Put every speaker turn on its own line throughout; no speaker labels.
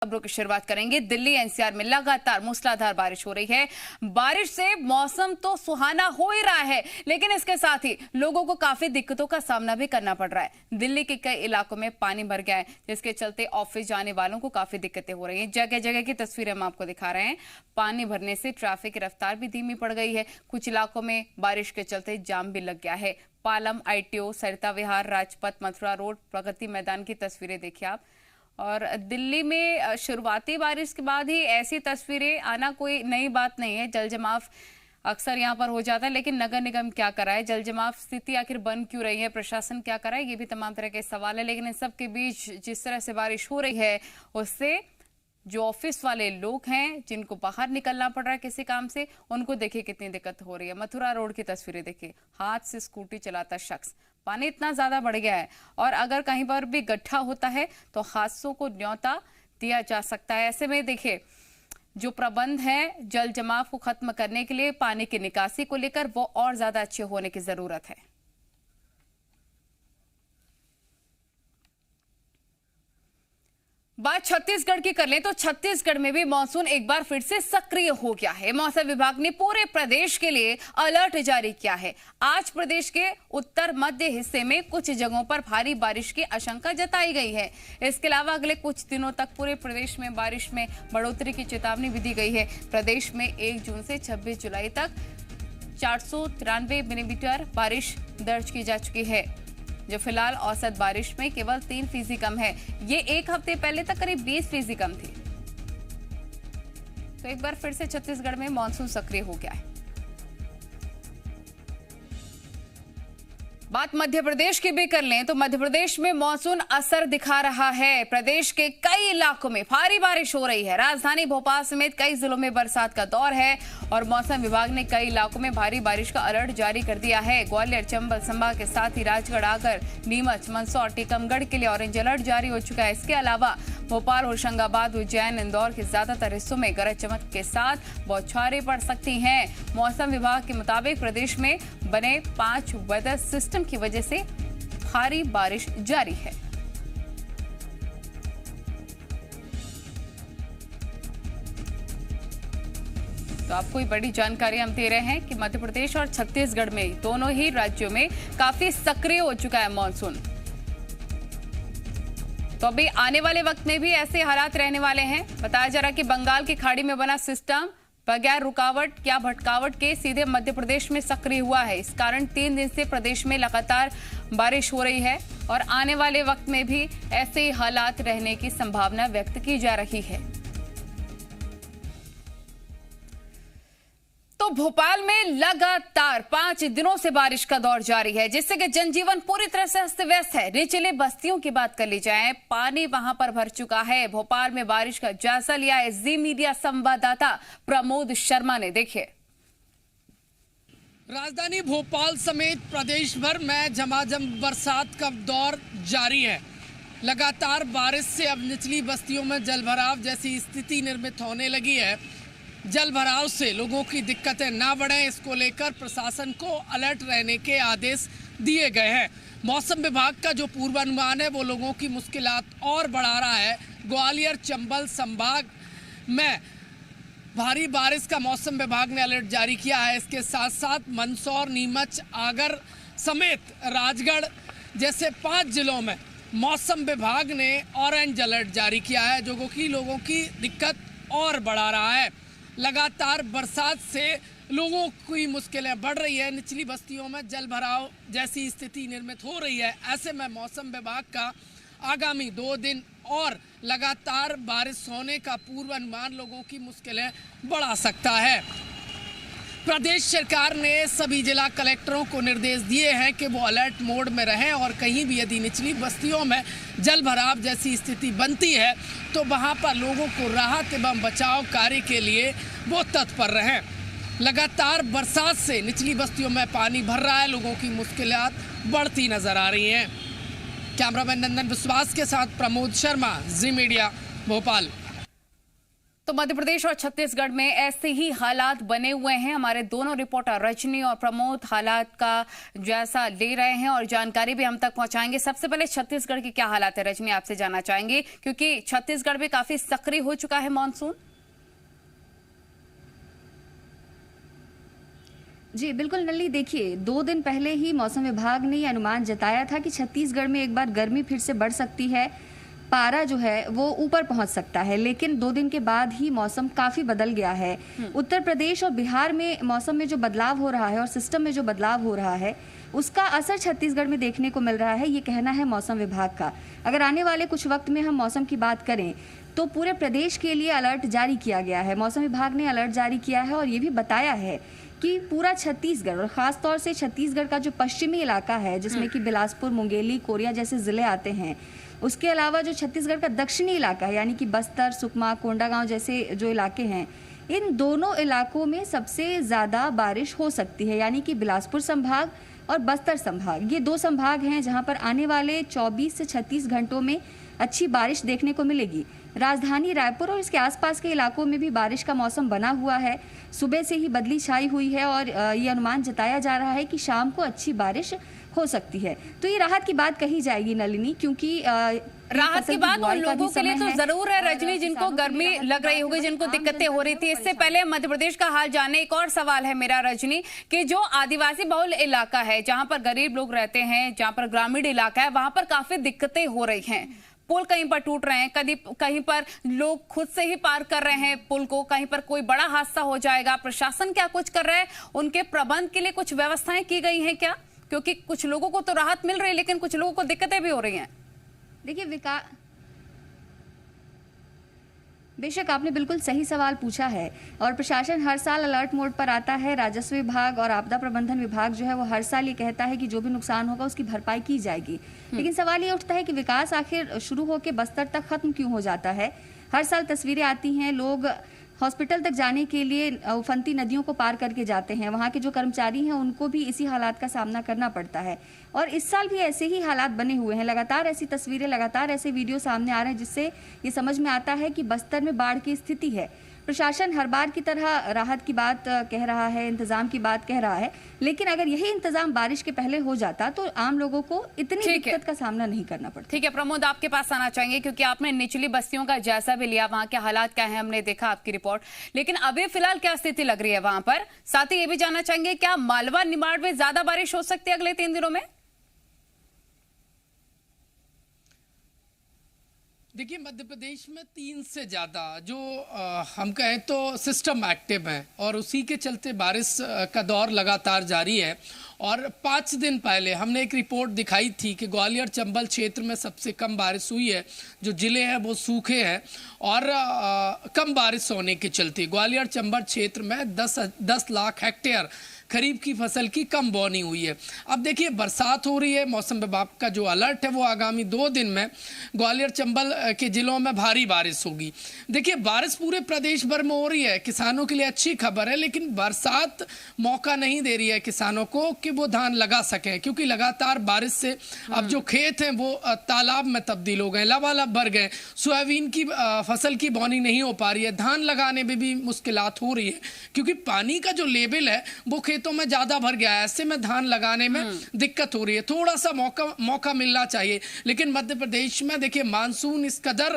खबरों की शुरुआत करेंगे। दिल्ली एनसीआर में लगातार मूसलाधार बारिश हो रही है। बारिश से मौसम तो सुहाना हो ही रहा है, लेकिन इसके साथ ही लोगों को काफी दिक्कतों का सामना भी करना पड़ रहा है। दिल्ली के कई इलाकों में पानी भर गया है, जिसके चलते ऑफिस जाने वालों को काफी दिक्कतें हो रही हैं। जगह जगह की तस्वीरें हम आपको दिखा रहे हैं। पानी भरने से ट्रैफिक की रफ्तार भी धीमी पड़ गई है। कुछ इलाकों में बारिश के चलते जाम भी लग गया है। पालम, आईटीओ, सरिता विहार, राजपथ, मथुरा रोड, प्रगति मैदान की तस्वीरें देखिए आप। और दिल्ली में शुरुआती बारिश के बाद ही ऐसी तस्वीरें आना कोई नई बात नहीं है। जल जमाव अक्सर यहां पर हो जाता है, लेकिन नगर निगम क्या कर रहा है, जल जमाव स्थिति आखिर बन क्यों रही है, प्रशासन क्या कर रहा है, ये भी तमाम तरह के सवाल है। लेकिन इन सब के बीच जिस तरह से बारिश हो रही है, उससे जो ऑफिस वाले लोग हैं, जिनको बाहर निकलना पड़ रहा है किसी काम से, उनको देखिए कितनी दिक्कत हो रही है। मथुरा रोड की तस्वीरें देखिए, हाथ से स्कूटी चलाता शख्स, पानी इतना ज्यादा बढ़ गया है और अगर कहीं पर भी गड्ढा होता है तो हादसों को न्योता दिया जा सकता है। ऐसे में देखिए, जो प्रबंध है जल जमाव को खत्म करने के लिए, पानी की निकासी को लेकर, वो और ज्यादा अच्छे होने की जरूरत है। बात छत्तीसगढ़ की कर लें तो छत्तीसगढ़ में भी मानसून एक बार फिर से सक्रिय हो गया है। मौसम विभाग ने पूरे प्रदेश के लिए अलर्ट जारी किया है। आज प्रदेश के उत्तर मध्य हिस्से में कुछ जगहों पर भारी बारिश की आशंका जताई गई है। इसके अलावा अगले कुछ दिनों तक पूरे प्रदेश में बारिश में बढ़ोतरी की चेतावनी भी दी गई है। प्रदेश में 1 जून से 26 जुलाई तक 493 मिलीमीटर बारिश दर्ज की जा चुकी है, जो फिलहाल औसत बारिश में केवल 3% कम है। ये एक हफ्ते पहले तक करीब 20% कम थी। तो एक बार फिर से छत्तीसगढ़ में मानसून सक्रिय हो गया है। बात मध्य प्रदेश की भी कर लें तो मध्य प्रदेश में मानसून असर दिखा रहा है। प्रदेश के कई इलाकों में भारी बारिश हो रही है। राजधानी भोपाल समेत कई जिलों में बरसात का दौर है और मौसम विभाग ने कई इलाकों में भारी बारिश का अलर्ट जारी कर दिया है। ग्वालियर, चंबल संभाग के साथ ही राजगढ़, आगर, नीमच, मंदसौर, टीकमगढ़ के लिए ऑरेंज अलर्ट जारी हो चुका है। इसके अलावा भोपाल, होशंगाबाद, उज्जैन, इंदौर के ज्यादातर हिस्सों में गरज चमक के साथ बौछारें पड़ सकती हैं। मौसम विभाग के मुताबिक प्रदेश में बने 5 वेदर सिस्टम की वजह से भारी बारिश जारी है। तो आपको बड़ी जानकारी हम दे रहे हैं कि मध्य प्रदेश और छत्तीसगढ़ में दोनों ही राज्यों में काफी सक्रिय हो चुका है मानसून। तो अभी आने वाले वक्त में भी ऐसे हालात रहने वाले हैं। बताया जा रहा है कि बंगाल की खाड़ी में बना सिस्टम बगैर रुकावट या भटकावट के सीधे मध्य प्रदेश में सक्रिय हुआ है। इस कारण 3 दिन से प्रदेश में लगातार बारिश हो रही है और आने वाले वक्त में भी ऐसे हालात रहने की संभावना व्यक्त की जा रही है। तो भोपाल में लगातार 5 दिनों से बारिश का दौर जारी है, जिससे कि जनजीवन पूरी तरह से अस्त व्यस्त है। निचले बस्तियों की बात कर ली जाए, पानी वहां पर भर चुका है। भोपाल में बारिश का जायजा लिया है जी मीडिया संवाददाता प्रमोद शर्मा ने। देखिए,
राजधानी भोपाल समेत प्रदेश भर में झमाझम बरसात का दौर जारी है। लगातार बारिश से अब निचली बस्तियों में जलभराव जैसी स्थिति निर्मित होने लगी है। जल भराव से लोगों की दिक्कतें ना बढ़ें, इसको लेकर प्रशासन को अलर्ट रहने के आदेश दिए गए हैं। मौसम विभाग का जो पूर्वानुमान है वो लोगों की मुश्किलात और बढ़ा रहा है। ग्वालियर, चंबल संभाग में भारी बारिश का मौसम विभाग ने अलर्ट जारी किया है। इसके साथ साथ मंदसौर, नीमच, आगर समेत राजगढ़ जैसे 5 जिलों में मौसम विभाग ने ऑरेंज अलर्ट जारी किया है, जो कि लोगों की दिक्कत और बढ़ा रहा है। लगातार बरसात से लोगों की मुश्किलें बढ़ रही है। निचली बस्तियों में जल भराव जैसी स्थिति निर्मित हो रही है। ऐसे में मौसम विभाग का आगामी 2 दिन और लगातार बारिश होने का पूर्वानुमान लोगों की मुश्किलें बढ़ा सकता है। प्रदेश सरकार ने सभी जिला कलेक्टरों को निर्देश दिए हैं कि वो अलर्ट मोड में रहें और कहीं भी यदि निचली बस्तियों में जल भराव जैसी स्थिति बनती है तो वहां पर लोगों को राहत एवं बचाव कार्य के लिए वो तत्पर रहें। लगातार बरसात से निचली बस्तियों में पानी भर रहा है, लोगों की मुश्किलात बढ़ती नजर आ रही हैं। कैमरामैन नंदन विश्वास के साथ प्रमोद शर्मा, जी मीडिया, भोपाल।
तो मध्य प्रदेश और छत्तीसगढ़ में ऐसे ही हालात बने हुए हैं। हमारे दोनों रिपोर्टर रजनी और प्रमोद हालात का जायजा ले रहे हैं और जानकारी भी हम तक पहुंचाएंगे। सबसे पहले छत्तीसगढ़ के क्या हालात है रजनी, आपसे जानना चाहेंगे क्योंकि छत्तीसगढ़ में काफी सक्रिय हो चुका है मानसून।
जी बिल्कुल नल्ली, देखिए 2 दिन पहले ही मौसम विभाग ने अनुमान जताया था कि छत्तीसगढ़ में एक बार गर्मी फिर से बढ़ सकती है, पारा जो है वो ऊपर पहुंच सकता है। लेकिन 2 दिन के बाद ही मौसम काफी बदल गया है। उत्तर प्रदेश और बिहार में मौसम में जो बदलाव हो रहा है और सिस्टम में जो बदलाव हो रहा है उसका असर छत्तीसगढ़ में देखने को मिल रहा है, ये कहना है मौसम विभाग का। अगर आने वाले कुछ वक्त में हम मौसम की बात करें तो पूरे प्रदेश के लिए अलर्ट जारी किया गया है। मौसम विभाग ने अलर्ट जारी किया है और ये भी बताया है कि पूरा छत्तीसगढ़ और खास तौर से छत्तीसगढ़ का जो पश्चिमी इलाका है जिसमें कि बिलासपुर, मुंगेली, कोरिया जैसे जिले आते हैं, उसके अलावा जो छत्तीसगढ़ का दक्षिणी इलाका है यानी कि बस्तर, सुकमा, कोंडागांव जैसे जो इलाके हैं, इन दोनों इलाकों में सबसे ज़्यादा बारिश हो सकती है। यानी कि बिलासपुर संभाग और बस्तर संभाग, ये 2 संभाग हैं जहां पर आने वाले 24 से 36 घंटों में अच्छी बारिश देखने को मिलेगी। राजधानी रायपुर और इसके आसपास के इलाकों में भी बारिश का मौसम बना हुआ है। सुबह से ही बदली छाई हुई है और ये अनुमान जताया जा रहा है कि शाम को अच्छी बारिश हो सकती है। तो ये राहत की बात कही जाएगी नलिनी, क्योंकि
राहत की बात उन लोगों के लिए तो जरूर है रजनी जिनको गर्मी लग रही होगी, जिनको दिक्कतें हो रही थी। इससे पहले मध्य प्रदेश का हाल जाने, एक और सवाल है मेरा रजनी कि जो आदिवासी बहुल इलाका है, जहां पर गरीब लोग रहते हैं, जहां पर ग्रामीण इलाका है, वहां पर काफी दिक्कतें हो रही हैं। पुल कहीं पर टूट रहे हैं, कहीं पर लोग खुद से ही पार कर रहे हैं पुल को, कहीं पर कोई बड़ा हादसा हो जाएगा। प्रशासन क्या कुछ कर रहा है, उनके प्रबंध के लिए कुछ व्यवस्थाएं की गई हैं क्या? क्योंकि कुछ लोगों को तो राहत मिल रही है लेकिन कुछ लोगों को दिक्कतें भी हो रही हैं।
देखिए बेशक आपने बिल्कुल सही सवाल पूछा है और प्रशासन हर साल अलर्ट मोड पर आता है। राजस्व विभाग और आपदा प्रबंधन विभाग जो है वो हर साल ये कहता है कि जो भी नुकसान होगा उसकी भरपाई की जाएगी। लेकिन सवाल ये उठता है कि विकास आखिर शुरू होकर बस्तर तक खत्म क्यों हो जाता है। हर साल तस्वीरें आती हैं, लोग हॉस्पिटल तक जाने के लिए उफनती नदियों को पार करके जाते हैं। वहाँ के जो कर्मचारी हैं उनको भी इसी हालात का सामना करना पड़ता है और इस साल भी ऐसे ही हालात बने हुए हैं। लगातार ऐसी तस्वीरें, लगातार ऐसे वीडियो सामने आ रहे हैं जिससे ये समझ में आता है कि बस्तर में बाढ़ की स्थिति है। प्रशासन हर बार की तरह राहत की बात कह रहा है, इंतजाम की बात कह रहा है, लेकिन अगर यही इंतजाम बारिश के पहले हो जाता तो आम लोगों को इतनी दिक्कत का सामना नहीं करना पड़ता।
ठीक है प्रमोद, आपके पास आना चाहेंगे क्योंकि आपने निचली बस्तियों का जायजा भी लिया, वहां के हालात क्या है हमने देखा आपकी रिपोर्ट, लेकिन अभी फिलहाल क्या स्थिति लग रही है वहां पर? साथ ही ये भी जानना चाहेंगे क्या मालवा, निमाड़ में ज्यादा बारिश हो सकती है अगले 3 दिनों में?
देखिए मध्य प्रदेश में 3 से ज़्यादा जो हम कहें तो सिस्टम एक्टिव है और उसी के चलते बारिश का दौर लगातार जारी है। और 5 दिन पहले हमने एक रिपोर्ट दिखाई थी कि ग्वालियर चंबल क्षेत्र में सबसे कम बारिश हुई है। जो ज़िले हैं वो सूखे हैं और कम बारिश होने के चलते ग्वालियर चंबल क्षेत्र में 10 लाख हेक्टेयर खरीफ की फसल की कम बोनी हुई है। अब देखिए बरसात हो रही है, मौसम विभाग का जो अलर्ट है वो आगामी 2 दिन में ग्वालियर चंबल के जिलों में भारी बारिश होगी। देखिए बारिश पूरे प्रदेश भर में हो रही है, किसानों के लिए अच्छी खबर है, लेकिन बरसात मौका नहीं दे रही है किसानों को कि वो धान लगा सकें, क्योंकि लगातार बारिश से अब जो खेत हैं वो तालाब में तब्दील हो गए, लबालब भर गए। सोयाबीन की फसल की बोनी नहीं हो पा रही है, धान लगाने में भी मुश्किलात हो रही है क्योंकि पानी का जो लेवल है वो खेतों में ज्यादा भर गया है। ऐसे में धान लगाने में दिक्कत हो रही है। थोड़ा सा मौका मिलना चाहिए, लेकिन मध्य प्रदेश में देखिए मानसून इस कदर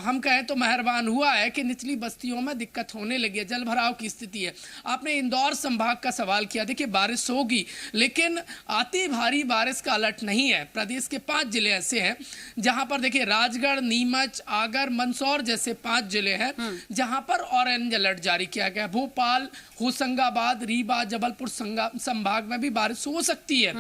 हम कहें तो मेहरबान हुआ है कि निचली बस्तियों में दिक्कत होने लगी है, जल भराव की स्थिति है। आपने इंदौर संभाग का सवाल किया, देखिए बारिश होगी लेकिन अति भारी बारिश का अलर्ट नहीं है। प्रदेश के 5 जिले ऐसे हैं जहां पर देखिए राजगढ़, नीमच, आगर, मंदसौर जैसे 5 जिले हैं जहां पर ऑरेंज अलर्ट जारी किया गया। भोपाल, होशंगाबाद, रीवा, जबलपुर संभाग में भी बारिश हो सकती है।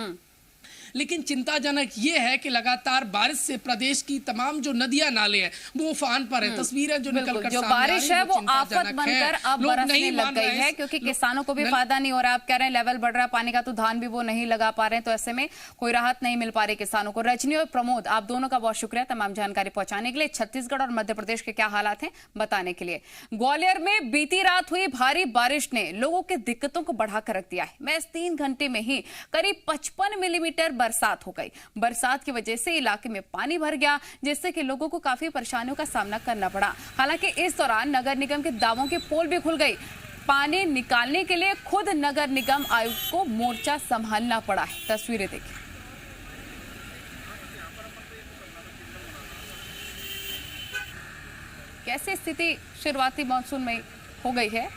लेकिन चिंताजनक ये है कि लगातार बारिश से प्रदेश की तमाम जो नदियां नाले हैं वो उफान पर है। तस्वीरें जो निकलकर
जो बारिश है वो आफत बनकर अब बरसने लग गई है क्योंकि किसानों को भी फायदा नहीं हो रहा। आप कह रहे हैं लेवल बढ़ रहा है पानी का तो धान भी वो नहीं लगा पा रहे हैं, तो ऐसे में कोई राहत नहीं मिल पा रही किसानों को। रजनी और प्रमोद, आप दोनों का बहुत शुक्रिया तमाम जानकारी पहुंचाने के लिए। छत्तीसगढ़ और मध्य प्रदेश के क्या हालात हैं बताने के लिए। ग्वालियर में बीती रात हुई भारी बारिश ने लोगों की दिक्कतों को बढ़ाकर रख दिया है। महज 3 घंटे में ही करीब 55 मिलीमीटर बरसात हो गई। बरसात की वजह से इलाके में पानी भर गया, जिससे कि लोगों को काफी परेशानियों का सामना करना पड़ा। हालांकि इस दौरान नगर निगम के दावों की पोल भी खुल गई। पानी निकालने के लिए खुद नगर निगम आयुक्त को मोर्चा संभालना पड़ा है। तस्वीरें देखिए। कैसी स्थिति शुरुआती मानसून में हो गई है।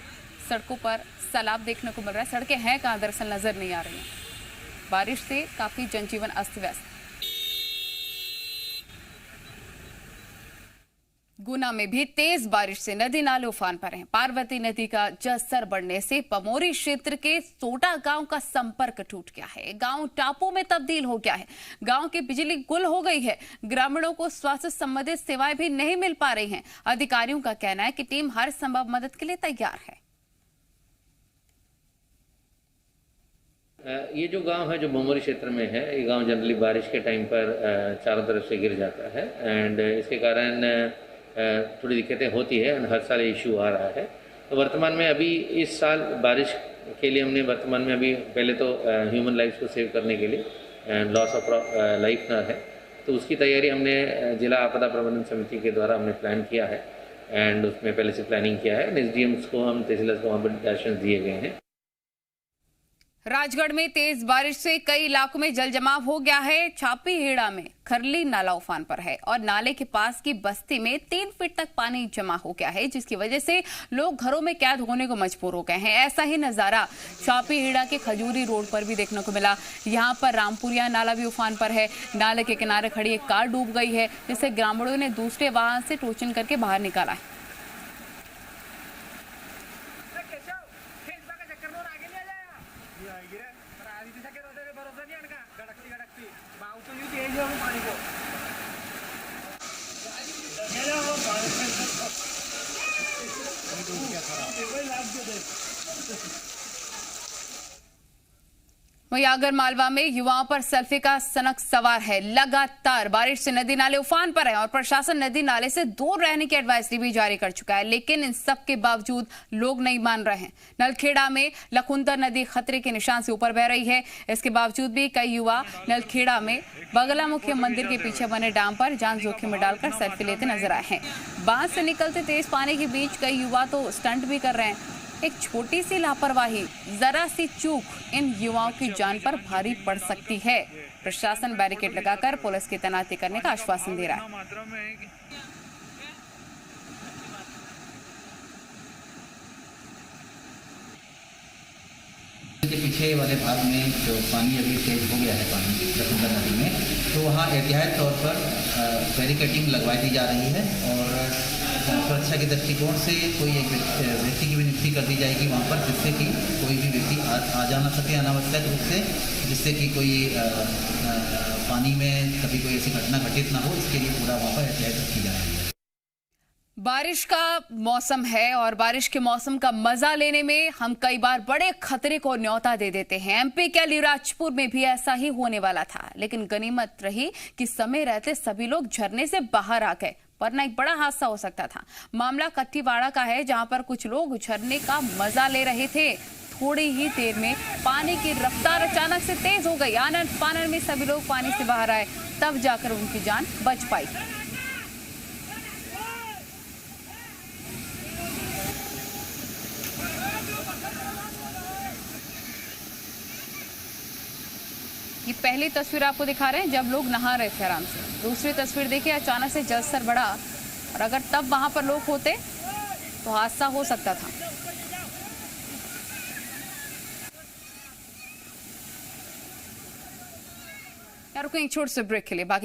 सड़कों पर सैलाब देखने को मिल रहा है। सड़कें हैं कहां, दरअसल नजर नहीं आ रही हैं। बारिश से काफी जनजीवन अस्त व्यस्त। गुना में भी तेज बारिश से नदी नाले उफान पर हैं। पार्वती नदी का जलस्तर बढ़ने से पमोरी क्षेत्र के सोटा गांव का संपर्क टूट गया है। गांव टापू में तब्दील हो गया है। गांव की बिजली गुल हो गई है। ग्रामीणों को स्वास्थ्य संबंधित सेवाएं भी नहीं मिल पा रही हैं। अधिकारियों का कहना है कि टीम हर संभव मदद के लिए तैयार है।
ये जो गांव है जो भमोरी क्षेत्र में है, ये गांव जनरली बारिश के टाइम पर चारों तरफ से गिर जाता है एंड इसके कारण थोड़ी दिक्कतें होती है एंड हर साल इशू आ रहा है। तो वर्तमान में अभी इस साल बारिश के लिए हमने वर्तमान में अभी पहले तो ह्यूमन लाइफ को सेव करने के लिए लॉस ऑफ लाइफ ना है, तो उसकी तैयारी हमने जिला आपदा प्रबंधन समिति के द्वारा हमने प्लान किया है एंड उसमें पहले से प्लानिंग किया है। एसडीएम्स को हम तहसीलदार को वहाँ पर डायरेक्शन दिए गए हैं।
राजगढ़ में तेज बारिश से कई इलाकों में जल जमाव हो गया है। छापी हेड़ा में खरली नाला उफान पर है और नाले के पास की बस्ती में 3 फीट तक पानी जमा हो गया है, जिसकी वजह से लोग घरों में कैद होने को मजबूर हो गए हैं। ऐसा ही नजारा छापी हेड़ा के खजूरी रोड पर भी देखने को मिला। यहाँ पर रामपुरिया नाला भी उफान पर है। नाले के किनारे खड़ी एक कार डूब गई है, जिससे ग्रामीणों ने दूसरे वाहन से टोचन करके बाहर निकाला है। वहीं आगर मालवा में युवाओं पर सेल्फी का सनक सवार है। लगातार बारिश से नदी नाले उफान पर है और प्रशासन नदी नाले से दूर रहने की एडवाइजरी भी जारी कर चुका है, लेकिन इन सब के बावजूद लोग नहीं मान रहे हैं। नलखेड़ा में लखुंतर नदी खतरे के निशान से ऊपर बह रही है। इसके बावजूद भी कई युवा नलखेड़ा में बगलामुखी मंदिर के पीछे बने डैम पर जान जोखिम में डालकर सेल्फी लेते नजर आए हैं। बांध से निकलते तेज पानी के बीच कई युवा तो स्टंट भी कर रहे हैं। एक छोटी सी लापरवाही, जरा सी चूक इन युवाओं की जान पर भारी पड़ सकती है। प्रशासन बैरिकेड लगाकर पुलिस की तैनाती करने का आश्वासन दे रहा है।
के पीछे वाले भाग में जो पानी अभी तेज हो गया है पानी लखुंतर नदी में, तो वहाँ एहतियात तौर पर बैरिकेडिंग लगवाई दी जा रही है और सुरक्षा के दृष्टिकोण से कोई एक व्यक्ति की भी नियुक्ति कर दी जाएगी वहाँ पर, जिससे कि कोई भी व्यक्ति आ जा ना सके अनावश्यक रूप से, जिससे कि कोई पानी में कभी कोई ऐसी घटना घटित ना हो, इसके लिए पूरा वहाँ पर एहतियात की जा रही है।
बारिश का मौसम है और बारिश के मौसम का मजा लेने में हम कई बार बड़े खतरे को न्योता दे देते हैं। एमपी के अलीराजपुर में भी ऐसा ही होने वाला था, लेकिन गनीमत रही कि समय रहते सभी लोग झरने से बाहर आ गए, वरना एक बड़ा हादसा हो सकता था। मामला कट्टीवाड़ा का है, जहां पर कुछ लोग झरने का मजा ले रहे थे। थोड़ी ही देर में पानी की रफ्तार अचानक से तेज हो गई। आनन फानन में सभी लोग पानी से बाहर आए, तब जाकर उनकी जान बच पाई। ये पहली तस्वीर आपको दिखा रहे हैं जब लोग नहा रहे थे आराम से। दूसरी तस्वीर देखिए, अचानक से जलस्तर बढ़ा और अगर तब वहां पर लोग होते तो हादसा हो सकता था। यार रुको एक छोटे से ब्रेक के लिए, बाकी